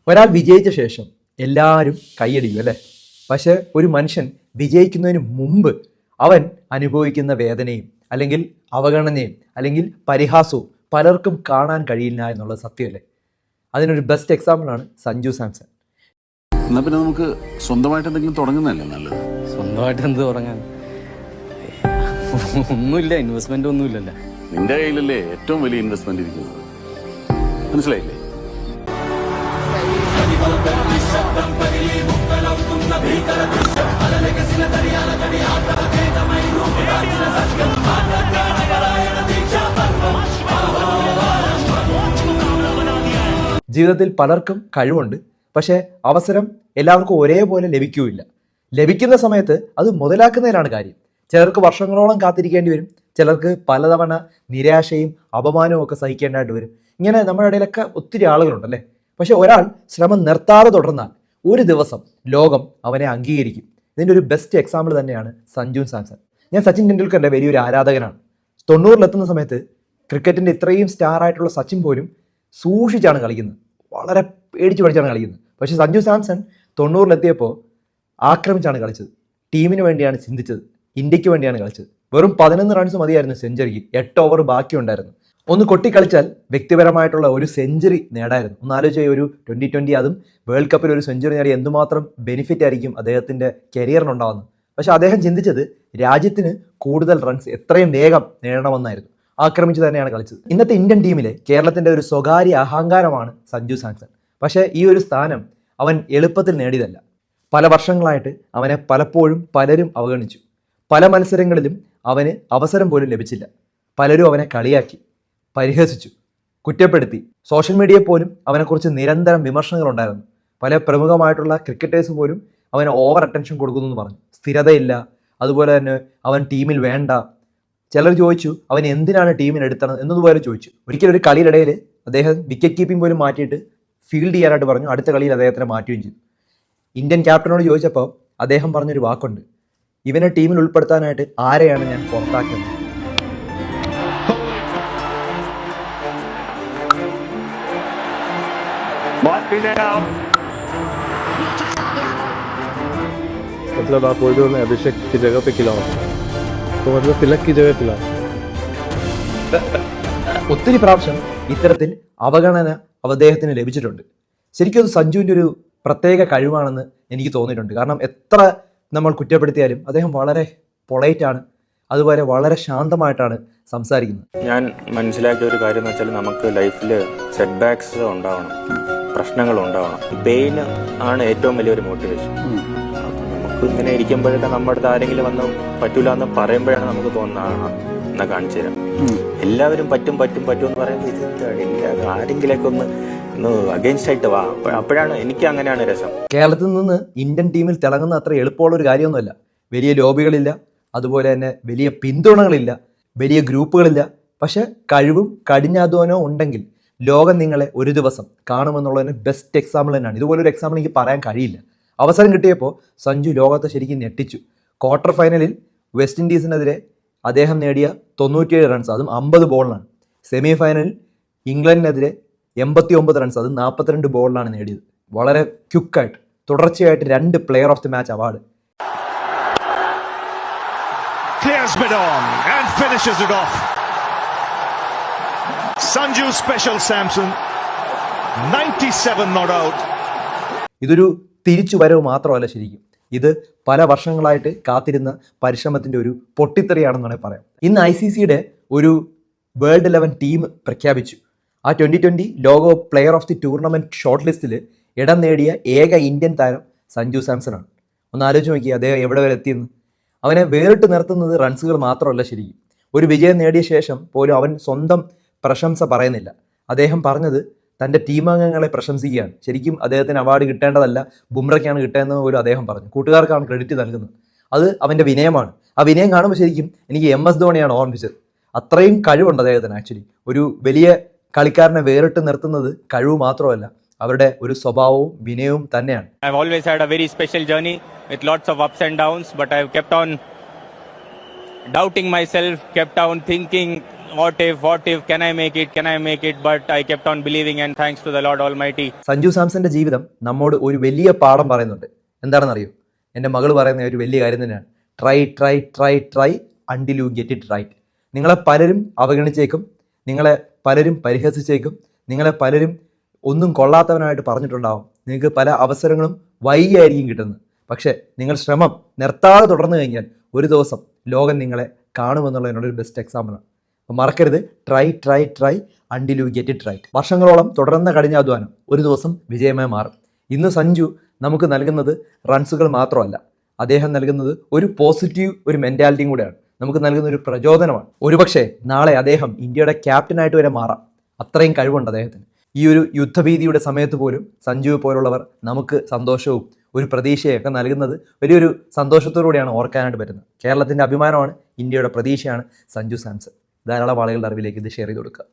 ഒരാൾ വിജയിച്ച ശേഷം എല്ലാവരും കൈയടിക്കും അല്ലേ? പക്ഷെ ഒരു മനുഷ്യൻ വിജയിക്കുന്നതിന് മുമ്പ് അവൻ അനുഭവിക്കുന്ന വേദനയും അല്ലെങ്കിൽ അവഗണനയും അല്ലെങ്കിൽ പരിഹാസവും പലർക്കും കാണാൻ കഴിയില്ല എന്നുള്ളത് സത്യമല്ലേ? അതിനൊരു ബെസ്റ്റ് എക്സാമ്പിളാണ് സഞ്ജു സാംസൺ. എന്നാ പിന്നെ നമുക്ക് സ്വന്തമായിട്ട് എന്തെങ്കിലും തുടങ്ങുന്നതല്ലേ നല്ലത്? സ്വന്തമായിട്ട് എന്ത് തുടങ്ങാൻ? ഒന്നുമില്ല, ഇൻവെസ്റ്റ്മെന്റ് ഒന്നുമില്ലല്ലോ. നിന്റെ കയ്യിലല്ലേ ഏറ്റവും വലിയ ഇൻവെസ്റ്റ്മെന്റ് ഇരിക്കുന്നത്, മനസ്സിലായില്ലേ? ജീവിതത്തിൽ പലർക്കും കഴിവുണ്ട്, പക്ഷേ അവസരം എല്ലാവർക്കും ഒരേപോലെ ലഭിക്കുകയില്ല. ലഭിക്കുന്ന സമയത്ത് അത് മുതലാക്കുന്നതിലാണ് കാര്യം. ചിലർക്ക് വർഷങ്ങളോളം കാത്തിരിക്കേണ്ടി വരും, ചിലർക്ക് പലതവണ നിരാശയും അപമാനവും ഒക്കെ സഹിക്കേണ്ടതായിട്ട് വരും. ഇങ്ങനെ നമ്മുടെ ഇടയിലൊക്കെ ഒത്തിരി ആളുകളുണ്ടല്ലേ? പക്ഷെ ഒരാൾ ശ്രമം നിർത്താതെ തുടർന്നാൽ ഒരു ദിവസം ലോകം അവനെ അംഗീകരിക്കും. ഇതിൻ്റെ ഒരു ബെസ്റ്റ് എക്സാമ്പിൾ തന്നെയാണ് സഞ്ജു സാംസൺ. ഞാൻ സച്ചിൻ ടെണ്ടുൽക്കറിൻ്റെ വലിയൊരു ആരാധകനാണ്. 90-ലെത്തുന്ന സമയത്ത് ക്രിക്കറ്റിൻ്റെ ഇത്രയും സ്റ്റാർ ആയിട്ടുള്ള സച്ചിൻ പോലും സൂക്ഷിച്ചാണ് കളിക്കുന്നത്, വളരെ പേടിച്ച് പഠിച്ചാണ് കളിക്കുന്നത്. പക്ഷേ സഞ്ജു സാംസൺ 90-ലെത്തിയപ്പോൾ ആക്രമിച്ചാണ് കളിച്ചത്. ടീമിന് വേണ്ടിയാണ് ചിന്തിച്ചത്, ഇന്ത്യക്ക് വേണ്ടിയാണ് കളിച്ചത്. വെറും 11 റൺസ് മതിയായിരുന്നു സെഞ്ചുറിക്ക്, 8 ഓവർ ബാക്കിയുണ്ടായിരുന്നു. ഒന്ന് കൊട്ടിക്കളിച്ചാൽ വ്യക്തിപരമായിട്ടുള്ള ഒരു സെഞ്ചുറി നേടായിരുന്നു. ഒന്ന് ആലോചിച്ച്, ഒരു 2020 അതും വേൾഡ് കപ്പിൽ ഒരു സെഞ്ചുറി നേടി എന്തുമാത്രം ബെനിഫിറ്റ് ആയിരിക്കും അദ്ദേഹത്തിൻ്റെ കരിയറിനുണ്ടാകുന്നത്. പക്ഷെ അദ്ദേഹം ചിന്തിച്ചത് രാജ്യത്തിന് കൂടുതൽ റൺസ് എത്രയും വേഗം നേടണമെന്നായിരുന്നു. ആക്രമിച്ച് തന്നെയാണ് കളിച്ചത്. ഇന്നത്തെ ഇന്ത്യൻ ടീമിലെ കേരളത്തിൻ്റെ ഒരു സ്വകാര്യ അഹങ്കാരമാണ് സഞ്ജു സാംസൺ. പക്ഷേ ഈ ഒരു സ്ഥാനം അവൻ എളുപ്പത്തിൽ നേടിയതല്ല. പല വർഷങ്ങളായിട്ട് അവനെ പലപ്പോഴും പലരും അവഗണിച്ചു. പല മത്സരങ്ങളിലും അവന് അവസരം പോലും ലഭിച്ചില്ല. പലരും അവനെ കളിയാക്കി, പരിഹസിച്ചു, കുറ്റപ്പെടുത്തി. സോഷ്യൽ മീഡിയയിൽ പോലും അവനെക്കുറിച്ച് നിരന്തരം വിമർശനങ്ങളുണ്ടായിരുന്നു. പല പ്രമുഖമായിട്ടുള്ള ക്രിക്കറ്റേഴ്സ് പോലും അവന് ഓവർ അറ്റൻഷൻ കൊടുക്കുന്നു എന്ന് പറഞ്ഞു. സ്ഥിരതയില്ല, അതുപോലെ തന്നെ അവൻ ടീമിൽ വേണ്ട. ചിലർ ചോദിച്ചു അവൻ എന്തിനാണ് ടീമിന് എടുത്തത് എന്നതുപോലെ ചോദിച്ചു. ഒരിക്കലും ഒരു കളിയിലിടയിൽ അദ്ദേഹം വിക്കറ്റ് കീപ്പിംഗ് പോലും മാറ്റിയിട്ട് ഫീൽഡ് ചെയ്യാനായിട്ട് പറഞ്ഞു. അടുത്ത കളിയിൽ അദ്ദേഹത്തിനെ മാറ്റുകയും ചെയ്തു. ഇന്ത്യൻ ക്യാപ്റ്റനോട് ചോദിച്ചപ്പോൾ അദ്ദേഹം പറഞ്ഞൊരു വാക്കുണ്ട്, ഇവനെ ടീമിൽ ഉൾപ്പെടുത്താനായിട്ട് ആരെയാണ് ഞാൻ പുറത്താക്കുന്നത്? मतलब आप बोल रहे हो मैं अभिषेक की जगह पे खिलाऊं, तो मतलब तिलक की जगह खिलाऊं. ഒത്തിരി പ്രാവശ്യം ഇത്തരത്തിൽ അവഗണന അദ്ദേഹത്തിന് ലഭിച്ചിട്ടുണ്ട്. ശരിക്കും അത് സഞ്ജുവിൻ്റെ ഒരു പ്രത്യേക കഴിവാണെന്ന് എനിക്ക് തോന്നിയിട്ടുണ്ട്. കാരണം എത്ര നമ്മൾ കുറ്റപ്പെടുത്തിയാലും അദ്ദേഹം വളരെ പൊളൈറ്റാണ്, അതുപോലെ വളരെ ശാന്തമായിട്ടാണ് സംസാരിക്കുന്നത്. ഞാൻ മനസ്സിലാക്കിയ ഒരു കാര്യം എന്ന് വെച്ചാൽ, നമുക്ക് ലൈഫിൽ സെറ്റ് ബാക്സ് ഉണ്ടാവണം, പ്രശ്നങ്ങൾ ഉണ്ടാവണം. പെയിൻ ആണ് ഏറ്റവും വലിയൊരു മോട്ടിവേഷൻ. അപ്പം നമുക്ക് ഇങ്ങനെ ഇരിക്കുമ്പോഴൊക്കെ നമ്മുടെ അടുത്ത് ആരെങ്കിലും വന്ന് പറ്റൂല എന്ന് പറയുമ്പോഴാണ് നമുക്ക് തോന്നുന്നതാണ് എന്നാ കാണിച്ചു തരാം. എല്ലാവരും പറ്റും പറ്റും പറ്റും എന്ന് പറയുമ്പോൾ ഇത് ആരെങ്കിലൊക്കെ ഒന്ന് അഗൈൻസ്റ്റ് ആയിട്ട് വാ, അപ്പോഴാണ് എനിക്ക് അങ്ങനെയാണ് രസം. കേരളത്തിൽ നിന്ന് ഇന്ത്യൻ ടീമിൽ തിളങ്ങുന്ന അത്ര എളുപ്പമുള്ള ഒരു കാര്യമൊന്നുമല്ല. വലിയ ലോബികളില്ല, അതുപോലെ തന്നെ വലിയ പിന്തുണകളില്ല, വലിയ ഗ്രൂപ്പുകളില്ല. പക്ഷെ കഴിവും കഠിനാധ്വാനവും ഉണ്ടെങ്കിൽ ലോകം നിങ്ങളെ ഒരു ദിവസം കാണുമെന്നുള്ളതിന് ബെസ്റ്റ് എക്സാമ്പിൾ തന്നെയാണ്. ഇതുപോലൊരു എക്സാമ്പിൾ എനിക്ക് പറയാൻ കഴിയില്ല. അവസരം കിട്ടിയപ്പോൾ സഞ്ജു ലോകത്തെ ശരിക്കും ഞെട്ടിച്ചു. ക്വാർട്ടർ ഫൈനലിൽ വെസ്റ്റ് ഇൻഡീസിനെതിരെ അദ്ദേഹം നേടിയ 97 റൺസ്, അതും 50 ബോളിലാണ്. സെമി ഫൈനലിൽ ഇംഗ്ലണ്ടിനെതിരെ 89 റൺസ്, അതും 42 ബോളിലാണ് നേടിയത്. വളരെ ക്വിക്കായിട്ട് തുടർച്ചയായിട്ട് 2 player of the match award. Sanju Special Samson, 97 not out. ഇതൊരു തിരിച്ചു വരവ് മാത്രമല്ല, ശരിക്കും ഇത് പല വർഷങ്ങളായിട്ട് കാത്തിരുന്ന പരിശ്രമത്തിൻ്റെ ഒരു പൊട്ടിത്തെറിയാണെന്നാണ് പറയാം. ഇന്ന് ICCയുടെ ഒരു വേൾഡ് 11 ടീം പ്രഖ്യാപിച്ചു. ആ 2020 ലോകകപ്പ് player of the tournament short ലിസ്റ്റിൽ ഇടം നേടിയ ഏക ഇന്ത്യൻ താരം സഞ്ജു സാംസൺ ആണ്. ഒന്ന് ആലോചിച്ച് നോക്കി അദ്ദേഹം എവിടെ വരെ എത്തിയെന്ന്. അവനെ വേറിട്ട് നിർത്തുന്നത് റൺസുകൾ മാത്രമല്ല. ശരിക്കും ഒരു വിജയം നേടിയ ശേഷം പോലും അവൻ സ്വന്തം പ്രശംസ പറയുന്നില്ല. അദ്ദേഹം പറഞ്ഞത് തൻ്റെ ടീമംഗങ്ങളെ പ്രശംസിക്കുകയാണ്. ശരിക്കും അദ്ദേഹത്തിന് അവാർഡ് കിട്ടേണ്ടതല്ല, ബുംറയ്ക്കാണ് കിട്ടേണ്ടതെന്ന് പോലും അദ്ദേഹം പറഞ്ഞു. കൂട്ടുകാർക്കാണ് ക്രെഡിറ്റ് നൽകുന്നത്. അത് അവൻ്റെ വിനയമാണ്. ആ വിനയം കാണുമ്പോൾ ശരിക്കും എനിക്ക് MS ധോണിയാണ് ഓർമ്മിച്ചത്. അത്രയും കഴിവുണ്ട് അദ്ദേഹത്തിന്. ആക്ച്വലി ഒരു വലിയ കളിക്കാരനെ വേറിട്ട് നിർത്തുന്നത് കഴിവ് മാത്രമല്ല, അവരുടെ ഒരു സ്വഭാവവും വിനയവും തന്നെയാണ്. I've always had a very special journey with lots of ups and downs, but I've kept on doubting myself, kept on thinking what if, can I make it, but I kept on believing, and thanks to the Lord Almighty. Sanju സാംസന്റെ ജീവിതം നമ്മോട് ഒരു വലിയ പാഠം പറയുന്നുണ്ട്. എന്താണെന്നറിയോ? എൻ്റെ മകൾ പറയുന്ന ഒരു വലിയ കാര്യം തന്നെയാണ്. Try until you get it right. നിങ്ങളെ പലരും അവഗണിച്ചേക്കും, നിങ്ങളെ പലരും പരിഹസിച്ചേക്കും, നിങ്ങളെ പലരും ഒന്നും കൊള്ളാത്തവനായിട്ട് പറഞ്ഞിട്ടുണ്ടാവും. നിങ്ങൾക്ക് പല അവസരങ്ങളും വൈകിയായിരിക്കും കിട്ടുന്നത്. പക്ഷേ നിങ്ങൾ ശ്രമം നിർത്താതെ തുടർന്നു കഴിഞ്ഞാൽ ഒരു ദിവസം ലോകം നിങ്ങളെ കാണുമെന്നുള്ളതിനോടൊരു ബെസ്റ്റ് എക്സാമ്പിളാണ്. അപ്പോൾ മറക്കരുത്, try until you get it right. വർഷങ്ങളോളം തുടർന്ന കഠിനാധ്വാനം ഒരു ദിവസം വിജയമായി മാറും. ഇന്ന് സഞ്ജു നമുക്ക് നൽകുന്നത് റൺസുകൾ മാത്രമല്ല, അദ്ദേഹം നൽകുന്നത് ഒരു പോസിറ്റീവ് ഒരു മെൻറ്റാലിറ്റിയും കൂടെയാണ്. നമുക്ക് നൽകുന്ന ഒരു പ്രചോദനമാണ്. ഒരുപക്ഷെ നാളെ അദ്ദേഹം ഇന്ത്യയുടെ ക്യാപ്റ്റനായിട്ട് വരെ മാറാം. അത്രയും കഴിവുണ്ട് അദ്ദേഹത്തിന്. ഈ ഒരു യുദ്ധഭീതിയുടെ സമയത്ത് പോലും സഞ്ജു പോലുള്ളവർ നമുക്ക് സന്തോഷവും ഒരു പ്രതീക്ഷയൊക്കെ നൽകുന്നത് വലിയൊരു സന്തോഷത്തോടുകൂടിയാണ് ഓർക്കാനായിട്ട് പറ്റുന്നത്. കേരളത്തിൻ്റെ അഭിമാനമാണ്, ഇന്ത്യയുടെ പ്രതീക്ഷയാണ് സഞ്ജു സാംസൺ. ധാരാളം ആളുകളുടെ അറിവിലേക്ക് ഇത് ഷെയർ ചെയ്ത് കൊടുക്കുക.